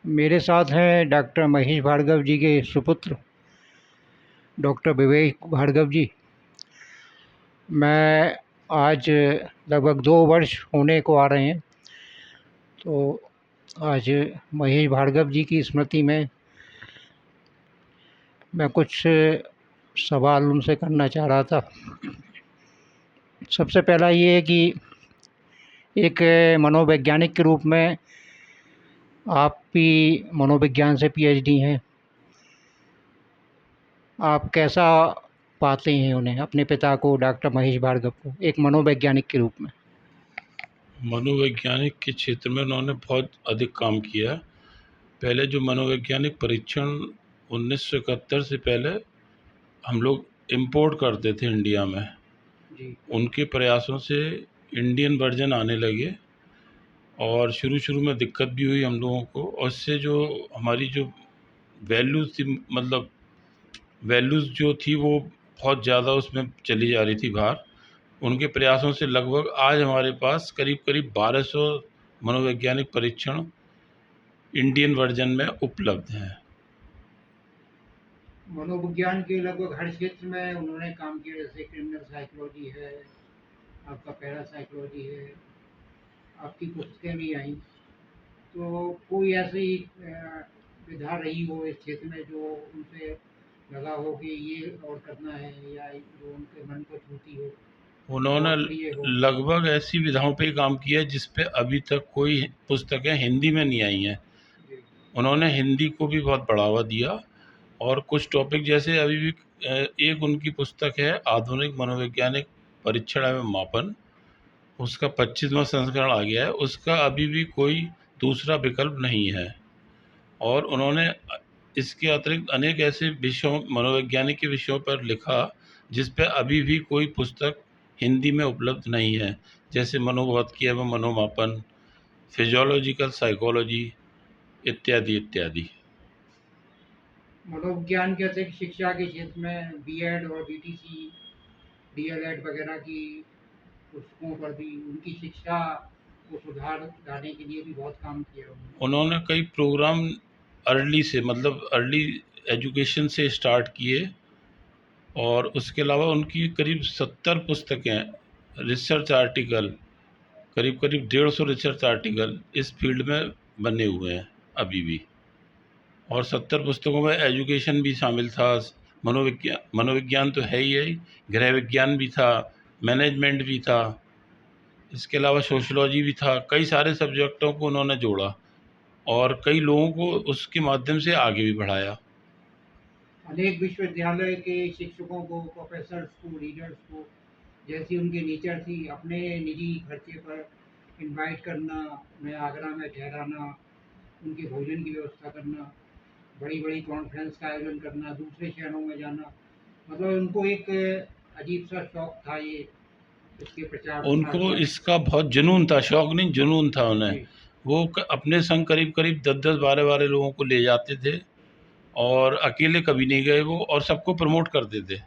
मेरे साथ हैं डॉक्टर महेश भार्गव जी के सुपुत्र डॉक्टर विवेक भार्गव जी। मैं आज लगभग 2 वर्ष होने को आ रहे हैं, तो आज महेश भार्गव जी की स्मृति में मैं कुछ सवाल उनसे करना चाह रहा था। सबसे पहला ये है कि एक मनोवैज्ञानिक के रूप में आप भी मनोविज्ञान से पीएचडी हैं। आप कैसा पाते हैं उन्हें, अपने पिता को, डॉक्टर महेश भार्गव को, एक मनोवैज्ञानिक के रूप में? मनोवैज्ञानिक के क्षेत्र में उन्होंने बहुत अधिक काम किया। पहले जो मनोवैज्ञानिक परीक्षण 1971 से पहले हम लोग इम्पोर्ट करते थे इंडिया में, जी। उनके प्रयासों से इंडियन वर्जन आने लगे और शुरू में दिक्कत भी हुई हम लोगों को, और इससे जो हमारी जो वैल्यूज़ थी, मतलब वैल्यूज़ जो थी वो बहुत ज़्यादा उसमें चली जा रही थी बाहर। उनके प्रयासों से लगभग आज हमारे पास करीब करीब 1200 मनोवैज्ञानिक परीक्षण इंडियन वर्जन में उपलब्ध हैं। मनोविज्ञान के लगभग हर क्षेत्र में उन्होंने काम किया, जैसे क्रिमिनल साइकोलॉजी है, आपका पैरासाइकोलॉजी है, आपकी पुस्तकें भी आई। तो कोई ऐसी विधा रही हो इस क्षेत्र में जो उनसे लगा हो कि ये और करना है, या जो उनके मन को छूती हो, उन्होंने बहुत प्रिय हो? लगभग ऐसी विधाओं पे काम किया जिस पे अभी तक कोई पुस्तकें हिंदी में नहीं आई हैं। जी। उन्होंने हिंदी को भी बहुत बढ़ावा दिया, और कुछ टॉपिक जैसे अभी भी एक उनकी पुस्तक है आधुनिक मनोवैज्ञानिक परीक्षण एवं मापन, उसका 25वां संस्करण आ गया है। उसका अभी भी कोई दूसरा विकल्प नहीं है। और उन्होंने इसके अतिरिक्त अनेक ऐसे विषयों, मनोवैज्ञानिक के विषयों पर लिखा जिस पे अभी भी कोई पुस्तक हिंदी में उपलब्ध नहीं है, जैसे मनोभौतिकी एवं मनोमापन, फिजियोलॉजिकल साइकोलॉजी, इत्यादि इत्यादि। मनोविज्ञान के अतिरिक्त शिक्षा के क्षेत्र में बीएड और बीटीसी, डीएलएड वगैरह की पुस्तकों पर भी, उनकी शिक्षा को सुधार लाने के लिए भी बहुत काम किया उन्होंने। उन्होंने कई प्रोग्राम अर्ली से, मतलब अर्ली एजुकेशन से स्टार्ट किए, और उसके अलावा उनकी करीब 70 पुस्तकें, रिसर्च आर्टिकल, करीब करीब 150 रिसर्च आर्टिकल इस फील्ड में बने हुए हैं अभी भी। और 70 पुस्तकों में एजुकेशन भी शामिल था। मनोविज्ञान तो है ही, गृह विज्ञान भी था, मैनेजमेंट भी था, इसके अलावा सोशलॉजी भी था। कई सारे सब्जेक्टों को उन्होंने जोड़ा और कई लोगों को उसके माध्यम से आगे भी बढ़ाया। अनेक विश्वविद्यालय के शिक्षकों को, प्रोफेसर्स को, रीडर्स को, जैसी उनकी नेचर थी, अपने निजी खर्चे पर इनवाइट करना, उन्हें आगरा में ठहराना, उनके भोजन की व्यवस्था करना, बड़ी-बड़ी कॉन्फ्रेंस का आयोजन करना, दूसरे शहरों में जाना। मतलब उनको एक अजीब-सा शौक था ये, इसके प्रचार-प्रसार उनको का। इसका बहुत जुनून था, शौक नहीं जुनून था उन्हें। जी। वो अपने संग करीब करीब 10-10 12-12 लोगों को ले जाते थे, और अकेले कभी नहीं गए वो, और सबको प्रमोट करते थे।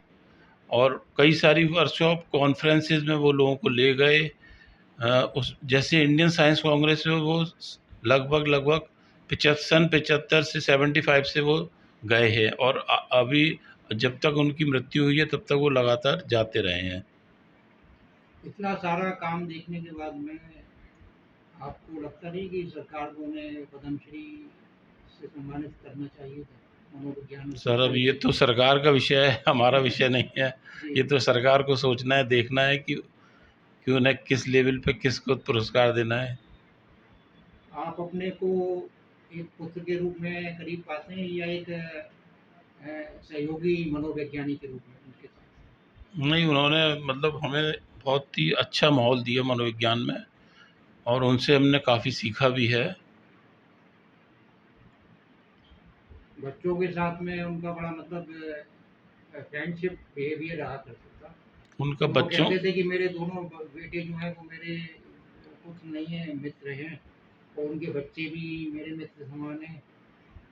और कई सारी वर्कशॉप कॉन्फ्रेंसेस में वो लोगों को ले गए। उस जैसे इंडियन साइंस कांग्रेस में वो लगभग लगभग 75 से 75 से वो गए हैं, और अभी जब तक उनकी मृत्यु हुई है तब तक वो लगातार जाते रहे हैं। इतना सारा काम देखने के बाद में आपको लगता नहीं कि सरकार को उन्हें पद्मश्री से सम्मानित करना चाहिए था, मनोविज्ञान और सर, अब शिक्षा ये के तो सरकार का विषय है, हमारा विषय नहीं है। जी। ये तो सरकार को सोचना है, देखना है कि उन्हें किस लेवल पे किसको पुरस्कार देना है। आप अपने को एक पुत्र के रूप में करीब पाते हैं, या एक सहयोगी मनोवैज्ञानिक के रूप में उनके साथ? नहीं, उन्होंने मतलब हमें बहुत ही अच्छा माहौल दिया मनोविज्ञान में, और उनसे हमने काफ़ी सीखा भी है। बच्चों के साथ में उनका बड़ा मतलब फ्रेंडशिप बिहेवियर रहा करता था। उनका तो वो बच्चों कहते थे कि मेरे दोनों बेटे जो हैं वो मेरे पुत्र नहीं हैं, मित्र हैं, और उनके बच्चे भी मेरे मित्र समान हैं।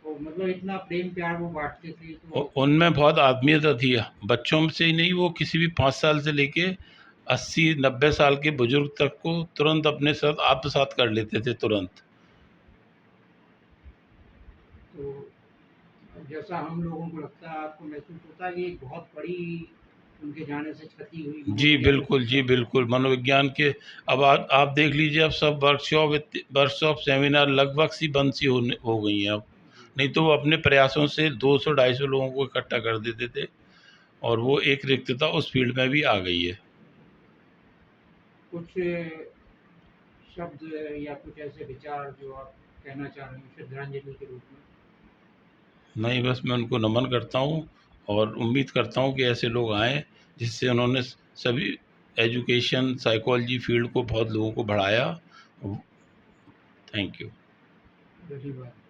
तो मतलब इतना प्रेम प्यार वो बाँटते थे, तो उनमें बहुत आत्मीयता थी। बच्चों में से ही नहीं, वो किसी भी 5 साल से लेके 80-90 साल के बुजुर्ग तक को तुरंत अपने साथ आत्मसात कर लेते थे तुरंत। तो जैसा हम लोगों को लगता है, आपको महसूस होता है कि एक बहुत बड़ी उनके जाने से क्षति हुई जी, मनोवैज्ञानिक बिल्कुल, जी, स्तर पे? बिल्कुल। मनोविज्ञान के अब आप देख लीजिए, अब सब वर्कशॉप, सेमिनार लगभग सी बंद सी हो गई हैं अब। जी। नहीं तो वो अपने प्रयासों से 200-250 लोगों को इकट्ठा कर देते थे, और वो एक रिक्तता उस फ़ील्ड में भी आ गई है। कुछ शब्द या कुछ ऐसे विचार जो आप कहना चाह रहे हैं श्रद्धांजलि के रूप में? नहीं, बस मैं उनको नमन करता हूँ, और उम्मीद करता हूँ कि ऐसे लोग आएँ, जिससे उन्होंने सभी एजुकेशन, साइकोलॉजी फ़ील्ड को बहुत लोगों को बढ़ाया। Thank you. धन्यवाद।